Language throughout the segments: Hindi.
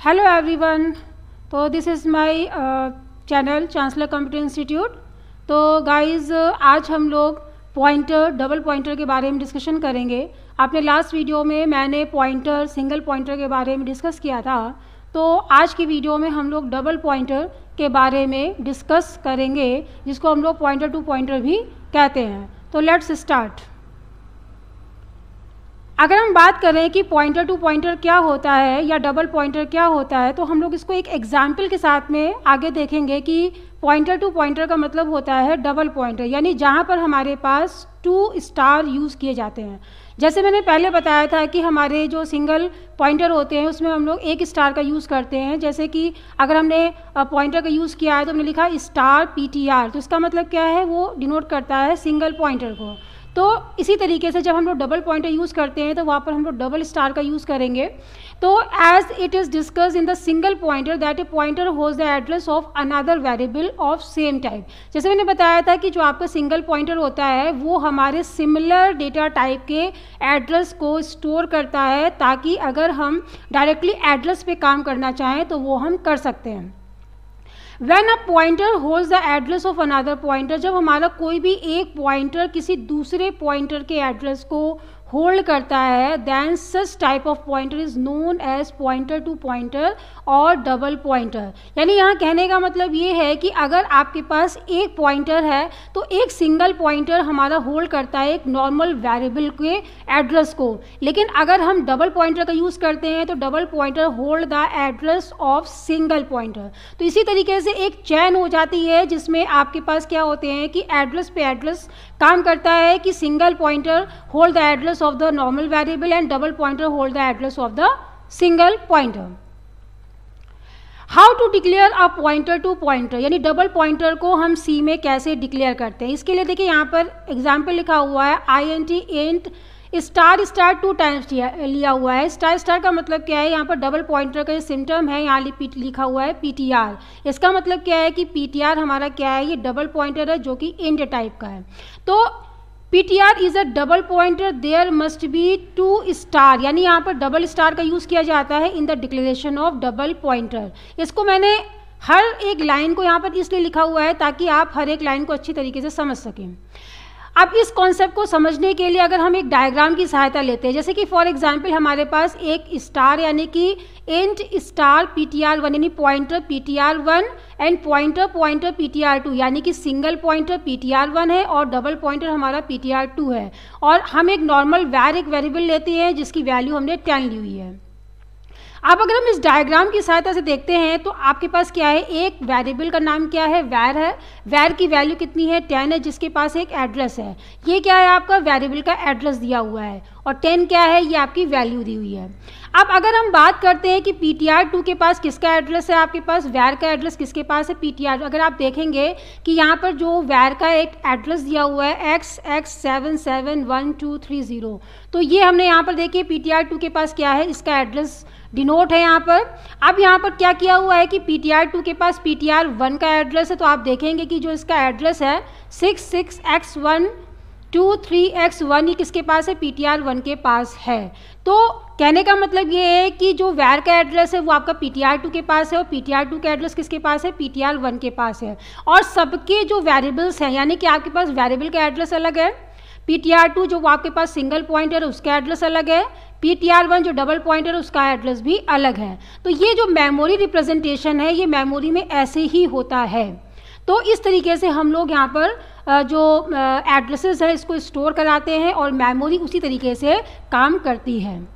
Hello everyone. तो this is my channel chancellor computer institute. तो गाइस आज हम लोग पॉइंटर डबल पॉइंटर के बारे में डिस्कशन करेंगे। आपने लास्ट वीडियो में मैंने पॉइंटर सिंगल पॉइंटर के बारे में डिस्कस किया था, तो आज की वीडियो में हम लोग डबल पॉइंटर के बारे में डिस्कस करेंगे, जिसको हम लोग पॉइंटर टू पॉइंटर भी कहते हैं। तो लेट्स स्टार्ट। अगर हम बात करें कि पॉइंटर टू पॉइंटर क्या होता है या डबल पॉइंटर क्या होता है, तो हम लोग इसको एक एग्जाम्पल के साथ में आगे देखेंगे कि पॉइंटर टू पॉइंटर का मतलब होता है डबल पॉइंटर, यानी जहाँ पर हमारे पास 2 स्टार यूज़ किए जाते हैं। जैसे मैंने पहले बताया था कि हमारे जो सिंगल पॉइंटर होते हैं उसमें हम लोग 1 स्टार का यूज़ करते हैं। जैसे कि अगर हमने पॉइंटर का यूज़ किया है तो हमने लिखा स्टार PTR, तो इसका मतलब क्या है, वो डिनोट करता है सिंगल पॉइंटर को। तो इसी तरीके से जब हम लोग डबल पॉइंटर यूज़ करते हैं तो वहाँ पर हम लोग डबल स्टार का यूज़ करेंगे। तो as it is discussed in the single pointer that a pointer holds the address of another variable of same type. जैसे मैंने बताया था कि जो आपका सिंगल पॉइंटर होता है वो हमारे सिमिलर डेटा टाइप के एड्रेस को स्टोर करता है, ताकि अगर हम डायरेक्टली एड्रेस पे काम करना चाहें तो वो हम कर सकते हैं। When a pointer holds the address of another pointer, जब हमारा कोई भी एक पॉइंटर किसी दूसरे पॉइंटर के एड्रेस को होल्ड करता है, then such type of pointer is known as pointer to pointer और डबल पॉइंटर। यानी यहाँ कहने का मतलब ये है कि अगर आपके पास एक पॉइंटर है तो एक सिंगल पॉइंटर हमारा होल्ड करता है एक नॉर्मल वेरिएबल के एड्रेस को, लेकिन अगर हम डबल पॉइंटर का यूज़ करते हैं तो double pointer hold the address of single pointer. तो इसी तरीके से एक चैन हो जाती है जिसमें आपके पास क्या होते हैं कि एड्रेस पे एड्रेस काम करता है कि single pointer hold the address of the normal variable and double pointer hold the address of the single pointer. How to declare a pointer to pointer, यानी डबल पॉइंटर को हम C में कैसे डिक्लेयर करते हैं। इसके लिए देखिए यहाँ पर एग्जाम्पल लिखा हुआ है int स्टार स्टार 2 टाइम्स लिया हुआ है। स्टार स्टार का मतलब क्या है, यहाँ पर डबल पॉइंटर का ये सिम्टम है, यहाँ लिखा हुआ है PTR। इसका मतलब क्या है कि PTR हमारा क्या है, ये डबल पॉइंटर है जो कि इंट टाइप का है। तो PTR is a double pointer, there must be 2 star, यानी यहाँ पर डबल स्टार का यूज़ किया जाता है in the declaration of double pointer. इसको मैंने हर एक लाइन को यहाँ पर इसलिए लिखा हुआ है ताकि आप हर एक लाइन को अच्छी तरीके से समझ सकें। अब इस कॉन्सेप्ट को समझने के लिए अगर हम एक डायग्राम की सहायता लेते हैं, जैसे कि फॉर एग्जांपल हमारे पास एक स्टार यानी कि इंट स्टार PTR1 यानी pointer PTR1 and pointer PTR2 यानी कि सिंगल पॉइंटर PTR1 है और डबल पॉइंटर हमारा PTR2 है, और हम एक नॉर्मल एक वेरिएबल लेते हैं जिसकी वैल्यू हमने 10 ली हुई है। अब अगर हम इस डायग्राम की सहायता से देखते हैं तो आपके पास क्या है, एक वेरिएबल का नाम क्या है, वैर है। वैर की वैल्यू कितनी है, 10 है, जिसके पास एक एड्रेस है। ये क्या है, आपका वेरिएबल का एड्रेस दिया हुआ है, और 10 क्या है, ये आपकी वैल्यू दी हुई है। अब अगर हम बात करते हैं कि PTR2 के पास किसका एड्रेस है, आपके पास वैर का एड्रेस किसके पास है, PTR। अगर आप देखेंगे कि यहाँ पर जो वैर का एक एड्रेस दिया हुआ है XX771230, तो ये हमने यहाँ पर देखिए PTR2 के पास क्या है, इसका एड्रेस डिनोट है यहाँ पर। अब यहाँ पर क्या किया हुआ है कि PTR2 के पास PTR1 का एड्रेस है, तो आप देखेंगे कि जो इसका एड्रेस है 66X123X1 ये किसके पास है, PTR1 के पास है। तो कहने का मतलब ये है कि जो वैर का एड्रेस है वो आपका PTR2 के पास है, और PTR2 का एड्रेस किसके पास है, PTR1 के पास है। और सबके जो वेरिएबल्स हैं, यानी कि आपके पास वेरिएबल का एड्रेस अलग है, PTR2 जो वो आपके पास सिंगल पॉइंटर है उसका एड्रेस अलग है, PTR1 जो डबल पॉइंटर है उसका एड्रेस भी अलग है। तो ये जो मेमोरी रिप्रेजेंटेशन है ये मेमोरी में ऐसे ही होता है। तो इस तरीके से हम लोग यहाँ पर जो एड्रेसेस है इसको स्टोर कराते हैं और मेमोरी उसी तरीके से काम करती है।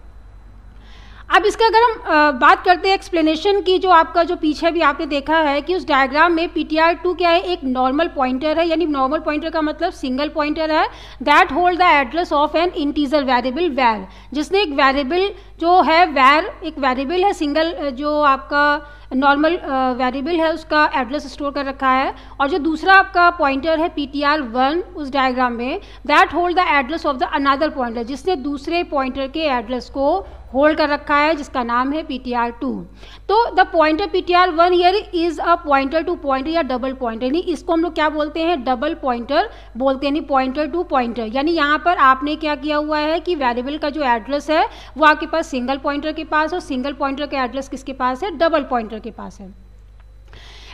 अब इसका अगर हम बात करते हैं एक्सप्लेनेशन की, जो आपका जो पीछे भी आपने देखा है कि उस डायग्राम में PTR2 क्या है, एक नॉर्मल पॉइंटर है, यानी नॉर्मल पॉइंटर का मतलब सिंगल पॉइंटर है, that hold the address of N integer variable वैर, जिसने एक वेरिएबल जो है वैर, एक वेरिएबल है सिंगल जो आपका नॉर्मल वेरिएबल है उसका एड्रेस स्टोर कर रखा है, और जो दूसरा आपका पॉइंटर है PTR1 उस डायग्राम में that hold the address of the another pointer, जिसने दूसरे पॉइंटर के एड्रेस को होल्ड कर रखा है जिसका नाम है PTR2। तो the pointer PTR1 here is a pointer to pointer या डबल पॉइंटर, यानी इसको हम लोग क्या बोलते हैं, डबल पॉइंटर बोलते हैं, यानी पॉइंटर टू पॉइंटर। यानी यहाँ पर आपने क्या किया हुआ है कि वेरिएबल का जो एड्रेस है वो आपके पास सिंगल पॉइंटर के पास, और सिंगल पॉइंटर का एड्रेस किसके पास है, डबल पॉइंटर के पास है।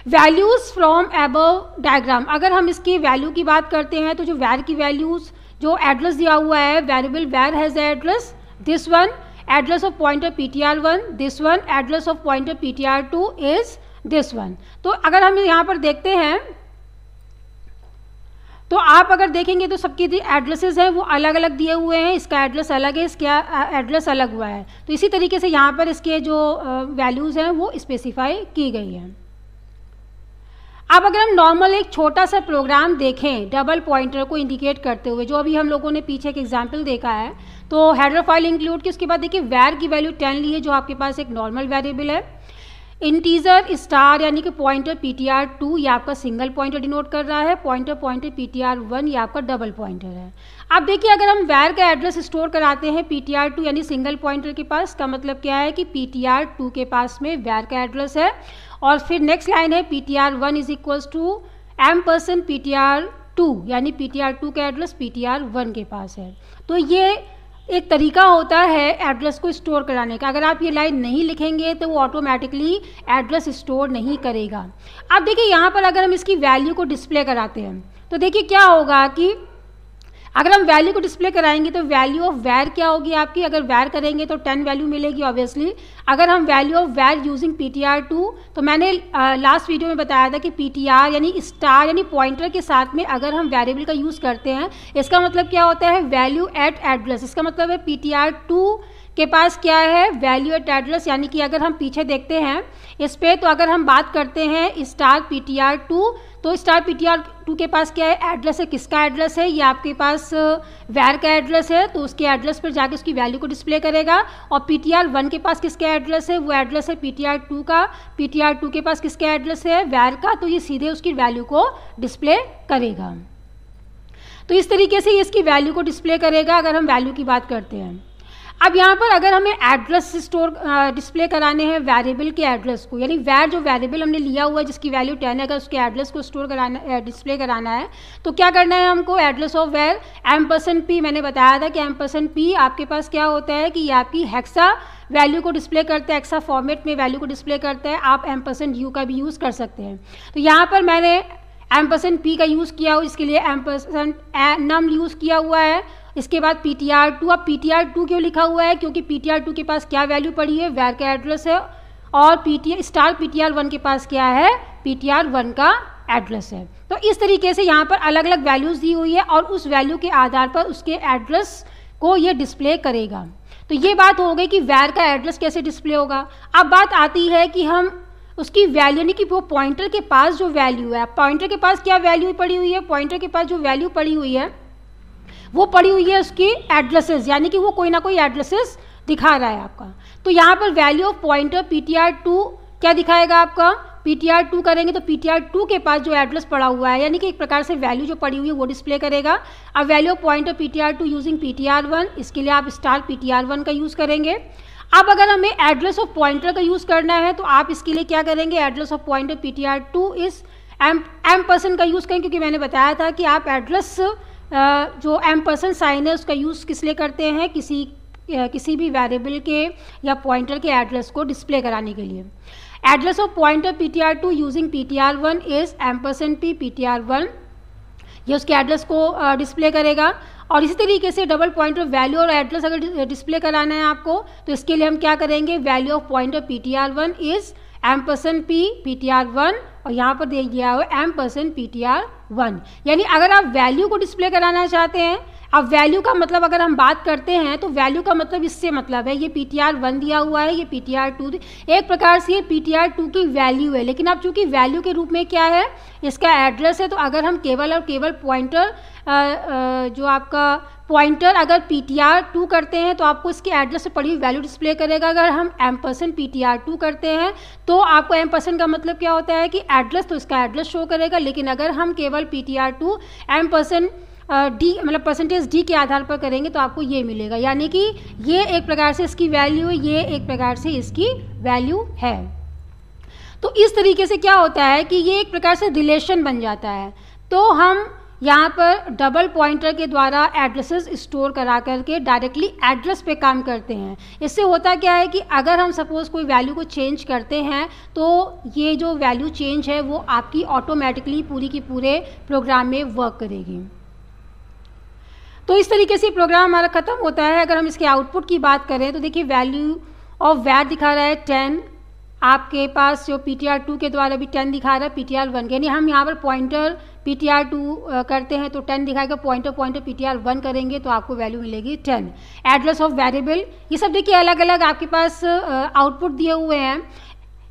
वैल्यूज़ फ्रॉम अबव डायग्राम, अगर हम इसकी वैल्यू की बात करते हैं तो जो वैर की वैल्यूज़, जो एड्रेस दिया हुआ है वेरिएबल वैर has address this one, address of pointer ptr1 this one, address of pointer ptr2 is this one. तो अगर हम यहाँ पर देखते हैं तो आप अगर देखेंगे तो सबके जो एड्रेसेस हैं वो अलग अलग दिए हुए हैं, इसका एड्रेस अलग है, इसका एड्रेस अलग हुआ है। तो इसी तरीके से यहाँ पर इसके जो वैल्यूज़ हैं वो स्पेसिफाई की गई हैं। अब अगर हम नॉर्मल एक छोटा सा प्रोग्राम देखें डबल पॉइंटर को इंडिकेट करते हुए, जो अभी हम लोगों ने पीछे एक एग्जांपल देखा है, तो हेडर फाइल इंक्लूड की, उसके बाद देखिए वैर की वैल्यू 10 ली है, जो आपके पास एक नॉर्मल वेरिएबल है। इंटीजर स्टार यानी कि पॉइंटर ptr2 ये आपका सिंगल पॉइंटर डिनोट कर रहा है, पॉइंटर ptr1 ये आपका डबल पॉइंटर है। अब देखिए अगर हम वैर का एड्रेस स्टोर कराते हैं ptr2 यानी सिंगल पॉइंटर के पास, का मतलब क्या है कि ptr2 के पास में वैर का एड्रेस है, और फिर नेक्स्ट लाइन है ptr1 is equals to $ptr2 यानी ptr2 का एड्रेस ptr1 के पास है। तो ये एक तरीका होता है एड्रेस को स्टोर कराने का। अगर आप ये लाइन नहीं लिखेंगे तो वो ऑटोमेटिकली एड्रेस स्टोर नहीं करेगा। अब देखिए यहाँ पर अगर हम इसकी वैल्यू को डिस्प्ले कराते हैं तो देखिए क्या होगा कि अगर हम वैल्यू को डिस्प्ले कराएंगे तो वैल्यू ऑफ वैर क्या होगी आपकी, अगर वैर करेंगे तो 10 वैल्यू मिलेगी ऑब्वियसली। अगर हम वैल्यू ऑफ वैर यूजिंग ptr2, तो मैंने लास्ट वीडियो में बताया था कि ptr यानी स्टार यानी पॉइंटर के साथ में अगर हम वेरिएबल का यूज़ करते हैं, इसका मतलब क्या होता है वैल्यू एट एड्रेस। इसका मतलब है ptr2 के पास क्या है वैल्यू एट एड्रेस, यानी कि अगर हम पीछे देखते हैं इस पे, तो अगर हम बात करते हैं स्टार ptr2, तो स्टार ptr2 के पास क्या है एड्रेस है, किसका एड्रेस है, ये आपके पास वैर का एड्रेस है, तो उसके एड्रेस पर जाके उसकी वैल्यू को डिस्प्ले करेगा। और ptr1 के पास किसका एड्रेस है, वो एड्रेस है ptr2 का, ptr2 के पास किसका एड्रेस है वैर का, तो ये सीधे उसकी वैल्यू को डिस्प्ले करेगा। तो इस तरीके से ये इसकी वैल्यू को डिस्प्ले करेगा अगर हम वैल्यू की बात करते हैं। अब यहाँ पर अगर हमें एड्रेस स्टोर डिस्प्ले कराने हैं वेरिएबल के एड्रेस को, यानी वैर जो वेरिएबल हमने लिया हुआ है जिसकी वैल्यू 10 है, अगर उसके एड्रेस को स्टोर कराना डिस्प्ले कराना है तो क्या करना है हमको, एड्रेस ऑफ वैर $p, मैंने बताया था कि $p आपके पास क्या होता है कि ये आपकी हेक्सा वैल्यू को डिस्प्ले करता है, हेक्सा फॉर्मेट में वैल्यू को डिस्प्ले करता है। आप $u का भी यूज़ कर सकते हैं। तो यहाँ पर मैंने $p का यूज़ किया हुआ, इसके लिए num यूज़ किया हुआ है। इसके बाद ptr2, अब ptr2 क्यों लिखा हुआ है, क्योंकि ptr2 के पास क्या वैल्यू पड़ी है वैर का एड्रेस है, और स्टार ptr1 के पास क्या है ptr1 का एड्रेस है। तो इस तरीके से यहाँ पर अलग अलग वैल्यूज़ दी हुई है और उस वैल्यू के आधार पर उसके एड्रेस को ये डिस्प्ले करेगा। तो ये बात हो गई कि वैर का एड्रेस कैसे डिस्प्ले होगा। अब बात आती है कि हम उसकी वैल्यू यानी कि वो पॉइंटर के पास जो वैल्यू है, पॉइंटर के पास क्या वैल्यू पड़ी हुई है, पॉइंटर के पास जो वैल्यू पड़ी हुई है वो पड़ी हुई है उसकी एड्रेसेस, यानी कि वो कोई ना कोई एड्रेसेस दिखा रहा है आपका। तो यहाँ पर वैल्यू ऑफ पॉइंटर ptr2 क्या दिखाएगा आपका, ptr2 करेंगे तो ptr2 के पास जो एड्रेस पड़ा हुआ है, यानी कि एक प्रकार से वैल्यू जो पड़ी हुई है वो डिस्प्ले करेगा। अब value of pointer ptr2 using ptr1, इसके लिए आप स्टार ptr1 का यूज़ करेंगे। अब अगर हमें एड्रेस ऑफ पॉइंटर का यूज़ करना है तो आप इसके लिए क्या करेंगे, एड्रेस ऑफ पॉइंटर ptr2 इस $m का यूज़ करें, क्योंकि मैंने बताया था कि आप एड्रेस जो $m साइन है उसका यूज़ किस लिए करते हैं, किसी भी वेरिएबल के या पॉइंटर के एड्रेस को डिस्प्ले कराने के लिए। Address of pointer ptr2 using ptr1 is $p ptr1, ये उसके एड्रेस को डिस्प्ले करेगा। और इसी तरीके से डबल पॉइंटर वैल्यू और एड्रेस अगर डिस्प्ले कराना है आपको तो इसके लिए हम क्या करेंगे, value of pointer ptr1 is $p ptr1, और यहाँ पर दे दिया हुआ $ptr1। यानी अगर आप वैल्यू को डिस्प्ले कराना चाहते हैं, अब वैल्यू का मतलब अगर हम बात करते हैं तो वैल्यू का मतलब इससे मतलब है ये ptr1 दिया हुआ है, ये ptr2, एक प्रकार से ये ptr2 की वैल्यू है, लेकिन अब चूंकि वैल्यू के रूप में क्या है इसका एड्रेस है, तो अगर हम केवल और केवल पॉइंटर जो आपका पॉइंटर अगर ptr2 करते हैं तो आपको इसके एड्रेस से पड़ी हुई वैल्यू डिस्प्ले करेगा। अगर हम $ptr2 करते हैं तो आपको $, का मतलब क्या होता है कि एड्रेस, तो इसका एड्रेस शो करेगा। लेकिन अगर हम केवल ptr2 $d मतलब %d के आधार पर करेंगे तो आपको ये मिलेगा, यानी कि ये एक प्रकार से इसकी वैल्यू है, ये एक प्रकार से इसकी वैल्यू है। तो इस तरीके से क्या होता है कि ये एक प्रकार से रिलेशन बन जाता है। तो हम यहाँ पर डबल पॉइंटर के द्वारा एड्रेसेस स्टोर करा करके डायरेक्टली एड्रेस पे काम करते हैं। इससे होता क्या है कि अगर हम सपोज़ कोई वैल्यू को चेंज करते हैं तो ये जो वैल्यू चेंज है वो आपकी ऑटोमेटिकली पूरी की पूरे प्रोग्राम में वर्क करेगी। तो इस तरीके से प्रोग्राम हमारा ख़त्म होता है। अगर हम इसके आउटपुट की बात करें तो देखिए वैल्यू ऑफ वैर दिखा रहा है 10, आपके पास जो PTR2 के द्वारा भी 10 दिखा रहा है PTR1, यानी हम यहाँ पर पॉइंटर PTR2 करते हैं तो 10 दिखाएगा, पॉइंटर PTR1 करेंगे तो आपको वैल्यू मिलेगी 10। एड्रेस ऑफ वेरिएबल, ये सब देखिए अलग अलग आपके पास आउटपुट दिए हुए हैं।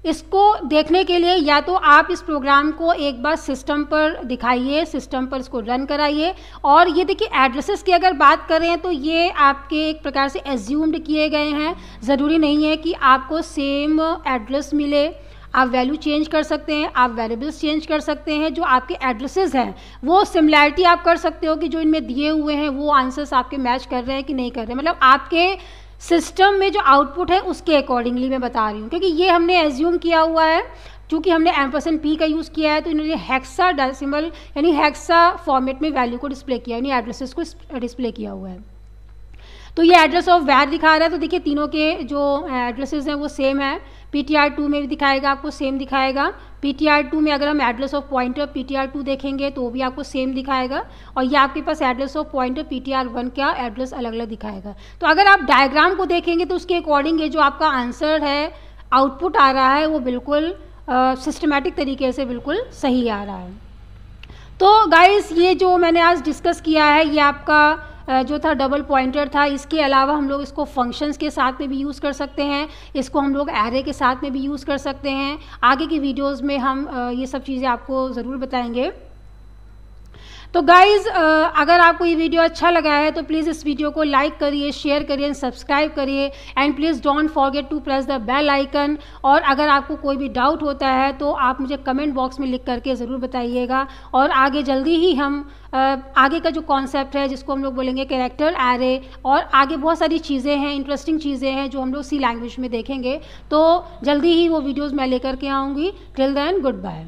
इसको देखने के लिए या तो आप इस प्रोग्राम को एक बार सिस्टम पर दिखाइए, सिस्टम पर इसको रन कराइए। और ये देखिए एड्रेसेस की अगर बात करें तो ये आपके एक प्रकार से एज्यूम्ड किए गए हैं, ज़रूरी नहीं है कि आपको सेम एड्रेस मिले। आप वैल्यू चेंज कर सकते हैं, आप वेरिएबल्स चेंज कर सकते हैं। जो आपके एड्रेसेस हैं वो सिमिलैरिटी आप कर सकते हो कि जो इनमें दिए हुए हैं वो आंसर्स आपके मैच कर रहे हैं कि नहीं कर रहे हैं, मतलब आपके सिस्टम में जो आउटपुट है उसके अकॉर्डिंगली मैं बता रही हूँ। क्योंकि ये हमने एज्यूम किया हुआ है, चूँकि हमने %p का यूज़ किया है तो इन्होंने हेक्सा डेसिमल यानी हेक्सा फॉर्मेट में वैल्यू को डिस्प्ले किया, यानी एड्रेसेस को डिस्प्ले किया हुआ है। तो ये एड्रेस ऑफ वैर दिखा रहा है। तो देखिए तीनों के जो एड्रेसेस हैं वो सेम है। PTR2 में भी दिखाएगा, आपको सेम दिखाएगा। PTR2 में अगर हम एड्रेस ऑफ पॉइंटर PTR2 देखेंगे तो भी आपको सेम दिखाएगा, और ये आपके पास एड्रेस ऑफ पॉइंटर PTR1 का एड्रेस अलग अलग दिखाएगा। तो अगर आप डायग्राम को देखेंगे तो उसके अकॉर्डिंग ये जो आपका आंसर है, आउटपुट आ रहा है, वो बिल्कुल सिस्टमेटिक तरीके से बिल्कुल सही आ रहा है। तो गाइस ये जो मैंने आज डिस्कस किया है ये आपका जो था डबल पॉइंटर था। इसके अलावा हम लोग इसको फंक्शंस के साथ में भी यूज़ कर सकते हैं, इसको हम लोग एरे के साथ में भी यूज़ कर सकते हैं। आगे की वीडियोस में हम ये सब चीज़ें आपको ज़रूर बताएंगे। तो गाइज़ अगर आपको ये वीडियो अच्छा लगा है तो प्लीज़ इस वीडियो को लाइक करिए, शेयर करिए, सब्सक्राइब करिए, and please don't forget to press the bell icon. और अगर आपको कोई भी डाउट होता है तो आप मुझे कमेंट बॉक्स में लिख करके ज़रूर बताइएगा। और आगे जल्दी ही हम आगे का जो कॉन्सेप्ट है जिसको हम लोग बोलेंगे कैरेक्टर एरे, और आगे बहुत सारी चीज़ें हैं, इंटरेस्टिंग चीज़ें हैं जो हम लोग C लैंग्वेज में देखेंगे। तो जल्दी ही वो वीडियोज़ मैं लेकर के आऊँगी। Till then good bye.